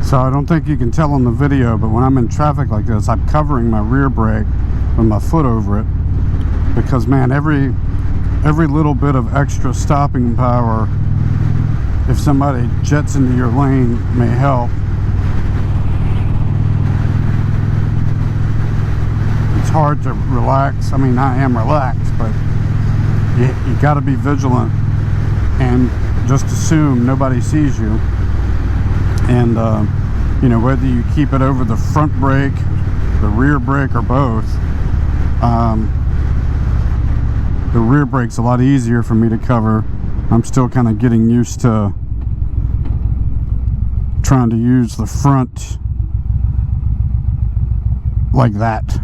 So I don't think you can tell on the video, but when I'm in traffic like this, I'm covering my rear brake with my foot over it, because man, every little bit of extra stopping power, if somebody jets into your lane, may help. It's hard to relax. I mean, I am relaxed, but you got to be vigilant and just assume nobody sees you. And you know, whether you keep it over the front brake, the rear brake, or both, the rear brake's a lot easier for me to cover. I'm still kind of getting used to trying to use the front like that.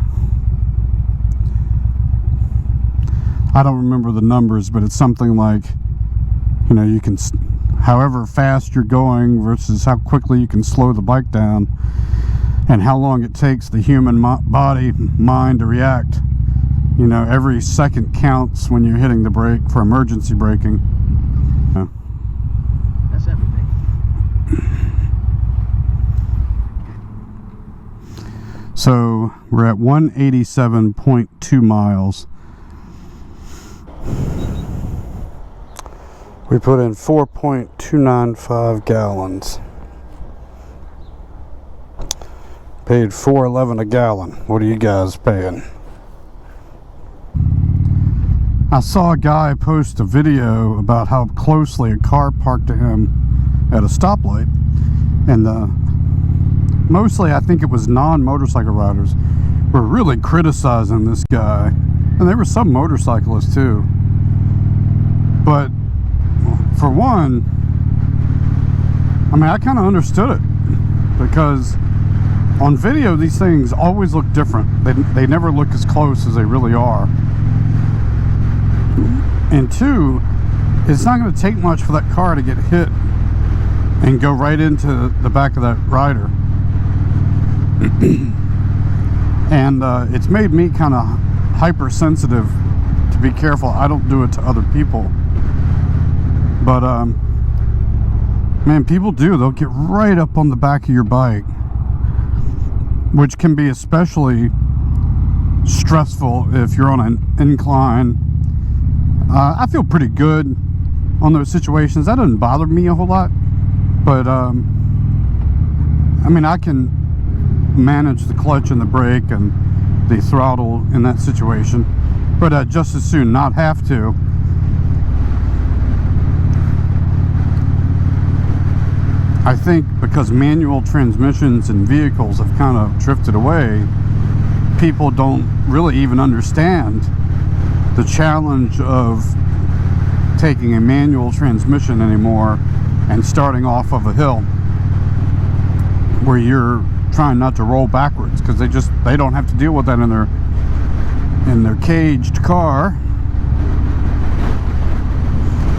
I don't remember the numbers, but it's something like, you know, you can, however fast you're going versus how quickly you can slow the bike down, and how long it takes the human mind to react. You know, every second counts when you're hitting the brake for emergency braking. Yeah. That's everything. So we're at 187.2 miles. We put in 4.295 gallons. Paid $4.11 a gallon. What are you guys paying? I saw a guy post a video about how closely a car parked to him at a stoplight, and mostly I think it was non-motorcycle riders were really criticizing this guy, and there were some motorcyclists too. But for one, I mean, I kind of understood it, because on video these things always look different. They never look as close as they really are. And two, it's not going to take much for that car to get hit and go right into the back of that rider. And it's made me kind of hypersensitive to be careful I don't do it to other people. But man, people do. They'll get right up on the back of your bike, which can be especially stressful if you're on an incline. I feel pretty good on those situations. That doesn't bother me a whole lot, but I mean, I can manage the clutch and the brake and the throttle in that situation, but just as soon not have to. I think because manual transmissions in vehicles have kind of drifted away, people don't really even understand the challenge of taking a manual transmission anymore and starting off of a hill where you're trying not to roll backwards, because they don't have to deal with that in their caged car.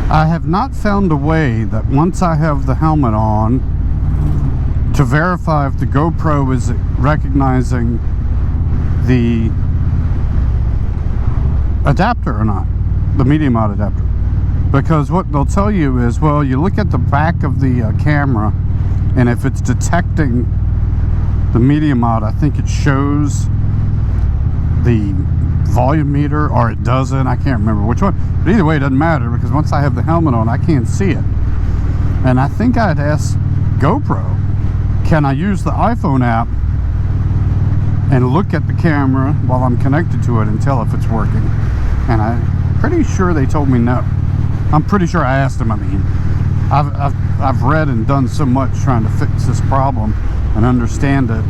I have not found a way that once I have the helmet on to verify if the GoPro is recognizing the adapter or not, the media mod adapter. Because what they'll tell you is, well, you look at the back of the camera, and if it's detecting the media mod, I think it shows the volume meter, or it doesn't. I can't remember which one, but either way it doesn't matter, because once I have the helmet on I can't see it. And I think I'd ask GoPro, can I use the iPhone app and look at the camera while I'm connected to it and tell if it's working? And I'm pretty sure they told me no. I'm pretty sure I asked them. I mean, I've read and done so much trying to fix this problem and understand it.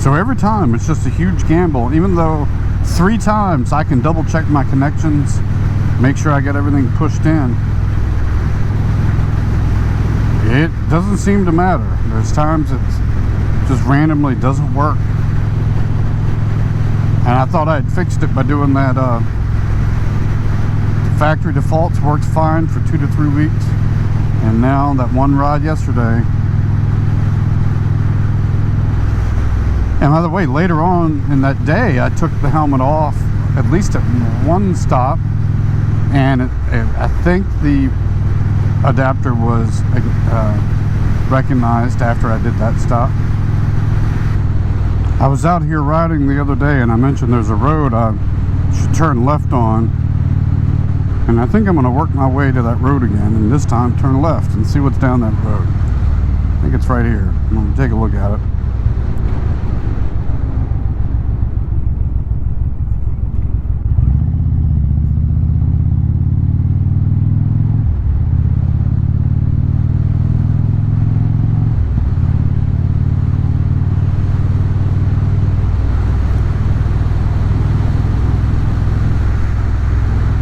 So every time it's just a huge gamble, even though 3 times I can double check my connections, make sure I get everything pushed in. It doesn't seem to matter. There's times it just randomly doesn't work. And I thought I had fixed it by doing that. Factory defaults worked fine for 2 to 3 weeks. And now that one ride yesterday. And by the way, later on in that day, I took the helmet off at least at one stop, and I think the adapter was recognized after I did that stop. I was out here riding the other day and I mentioned there's a road I should turn left on, and I think I'm going to work my way to that road again, and this time turn left and see what's down that road. I think it's right here. I'm going to take a look at it.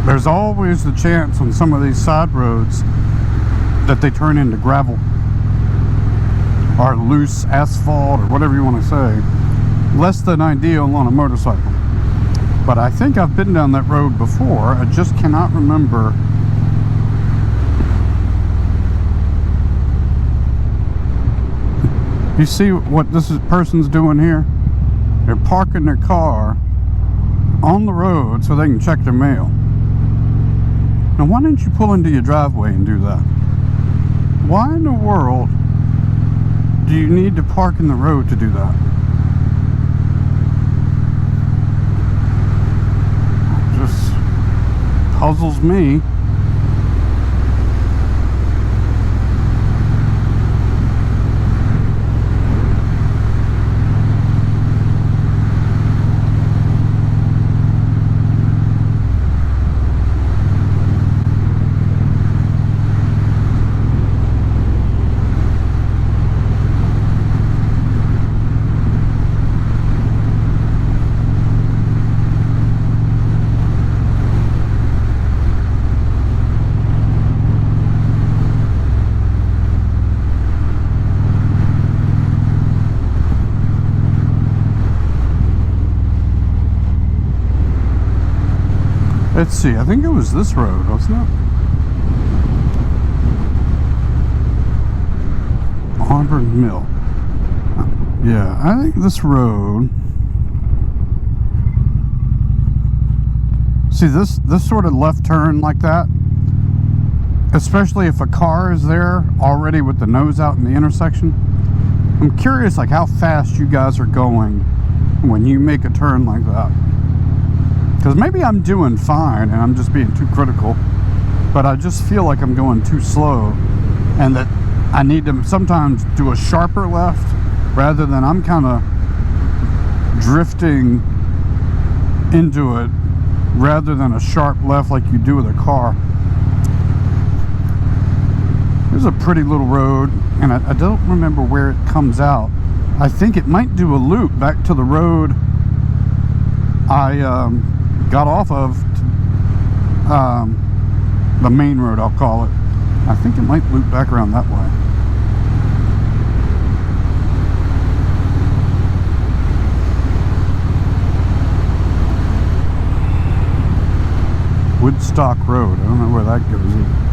There's always the chance on some of these side roads that they turn into gravel or loose asphalt or whatever you want to say. Less than ideal on a motorcycle. But I think I've been down that road before. I just cannot remember. You see what this person's doing here? They're parking their car on the road so they can check their mail. Now, why didn't you pull into your driveway and do that? Why in the world do you need to park in the road to do that? It just puzzles me. Let's see, I think it was this road, wasn't it? Auburn Mill. Yeah, I think this road. See, this sort of left turn like that, especially if a car is there already with the nose out in the intersection. I'm curious, like, how fast you guys are going when you make a turn like that. Because maybe I'm doing fine and I'm just being too critical, but I just feel like I'm going too slow and that I need to sometimes do a sharper left rather than I'm kind of drifting into it rather than a sharp left like you do with a car. There's a pretty little road, and I don't remember where it comes out. I think it might do a loop back to the road I got off of, the main road, I'll call it. I think it might loop back around that way. Woodstock Road, I don't know where that goes either.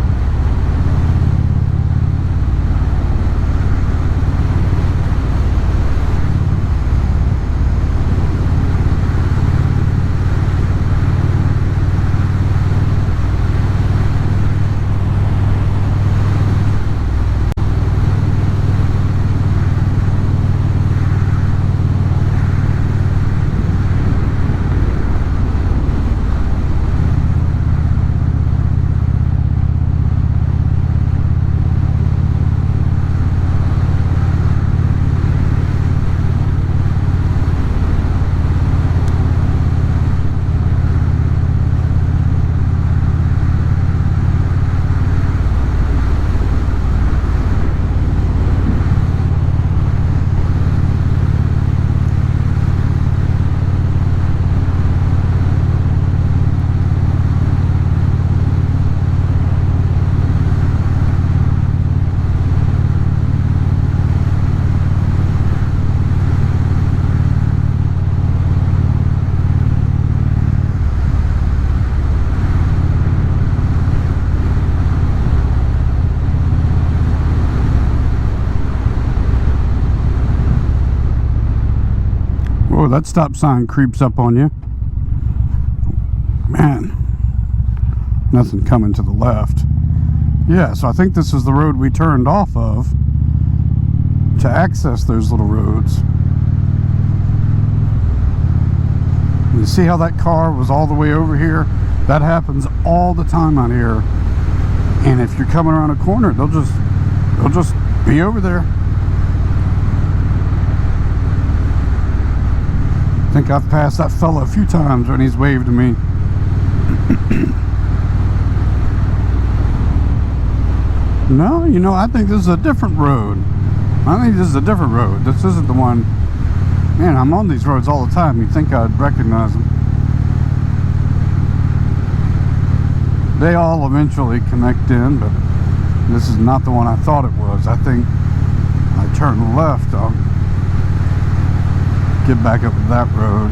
Whoa, that stop sign creeps up on you. Man, nothing coming to the left. Yeah, so I think this is the road we turned off of to access those little roads. You see how that car was all the way over here? That happens all the time out here. And if you're coming around a corner, they'll just be over there. I think I've passed that fella a few times when he's waved to me. No, you know, I think this is a different road. I think this is a different road. This isn't the one. Man, I'm on these roads all the time. You'd think I'd recognize them. They all eventually connect in, but this is not the one I thought it was. I think I turn left. I'll get back up that road.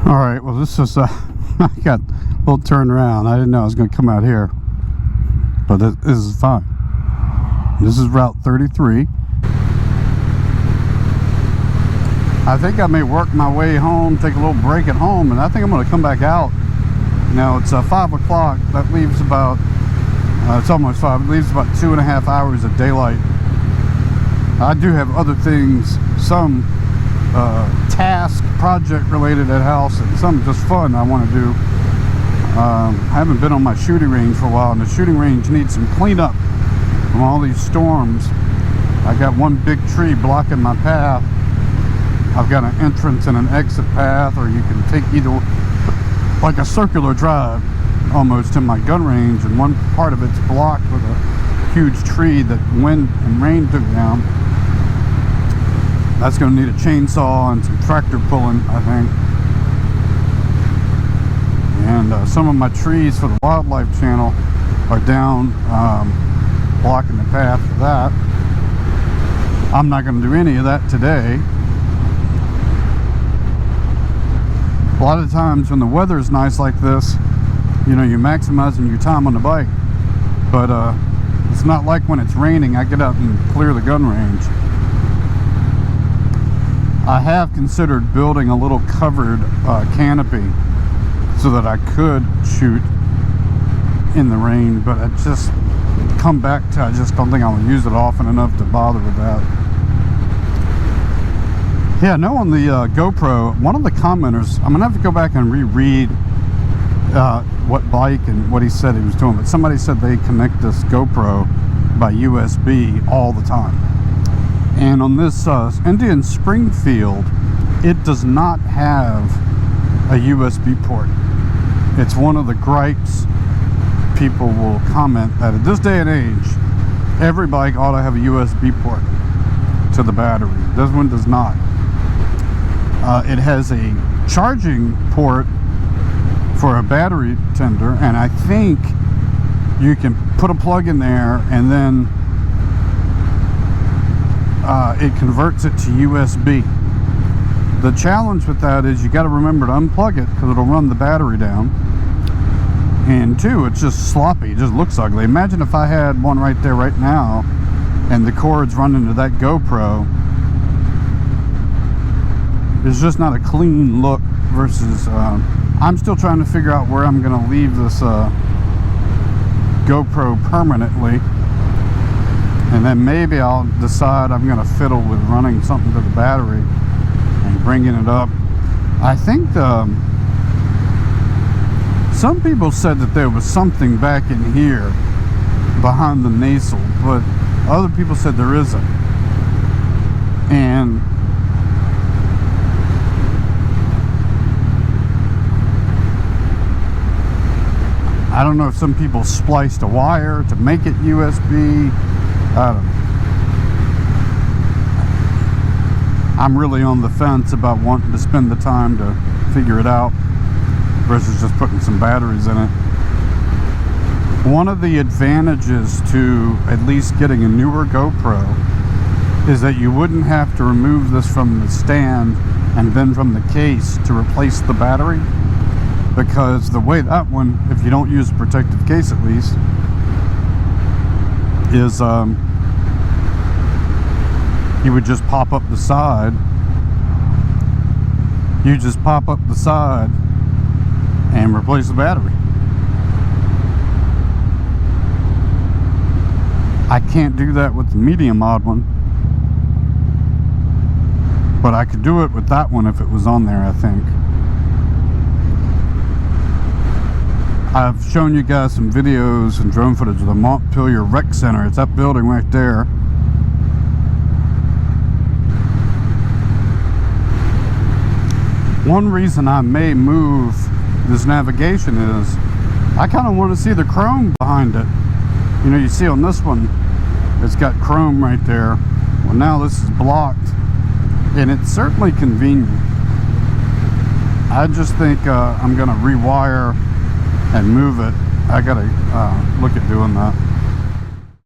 All right, well, this is I got a little turn around. I didn't know I was going to come out here, but this is fine. This is Route 33. I think I may work my way home, take a little break at home, and I think I'm going to come back out. Now it's 5 o'clock. That leaves about, it's almost 5. It leaves about 2.5 hours of daylight. I do have other things, some task, project related at house, and some just fun I want to do. I haven't been on my shooting range for a while, and the shooting range needs some cleanup from all these storms. I got one big tree blocking my path. I've got an entrance and an exit path, or you can take either, like a circular drive almost to my gun range, and one part of it's blocked with a huge tree that wind and rain took down. That's going to need a chainsaw and some tractor pulling, I think. And some of my trees for the wildlife channel are down, blocking the path for that. I'm not going to do any of that today. A lot of times when the weather is nice like this, you know, you're maximizing your time on the bike. But it's not like when it's raining. I get out and clear the gun range. I have considered building a little covered canopy so that I could shoot in the rain, but I just come back to, I just don't think I'll use it often enough to bother with that. Yeah, no, on the GoPro, one of the commenters, I'm gonna have to go back and reread what bike and what he said he was doing, but somebody said they connect this GoPro by USB all the time. And on this Indian Springfield, it does not have a USB port. It's one of the gripes. People will comment that at this day and age, every bike ought to have a USB port to the battery. This one does not. It has a charging port for a battery tender, and I think you can put a plug in there and then it converts it to USB. The challenge with that is you got to remember to unplug it because it'll run the battery down. And two, it's just sloppy. It just looks ugly. Imagine if I had one right there right now and the cords running to that GoPro. It's just not a clean look versus I'm still trying to figure out where I'm going to leave this GoPro permanently. And then maybe I'll decide I'm going to fiddle with running something to the battery and bringing it up. I think some people said that there was something back in here behind the nasal, but other people said there isn't. And I don't know if some people spliced a wire to make it USB. I don't know. I'm really on the fence about wanting to spend the time to figure it out versus just putting some batteries in it. One of the advantages to at least getting a newer GoPro is that you wouldn't have to remove this from the stand and then from the case to replace the battery, because the way that one, if you don't use a protective case at least, is you would just pop up the side. You just pop up the side and replace the battery. I can't do that with the medium mod one, but I could do it with that one if it was on there, I think. I've shown you guys some videos and drone footage of the Montpelier Rec Center. It's that building right there. One reason I may move this navigation is I kind of want to see the chrome behind it. You know, you see on this one, it's got chrome right there. Well, now this is blocked, and it's certainly convenient. I just think I'm going to rewire and move it. I got to look at doing that.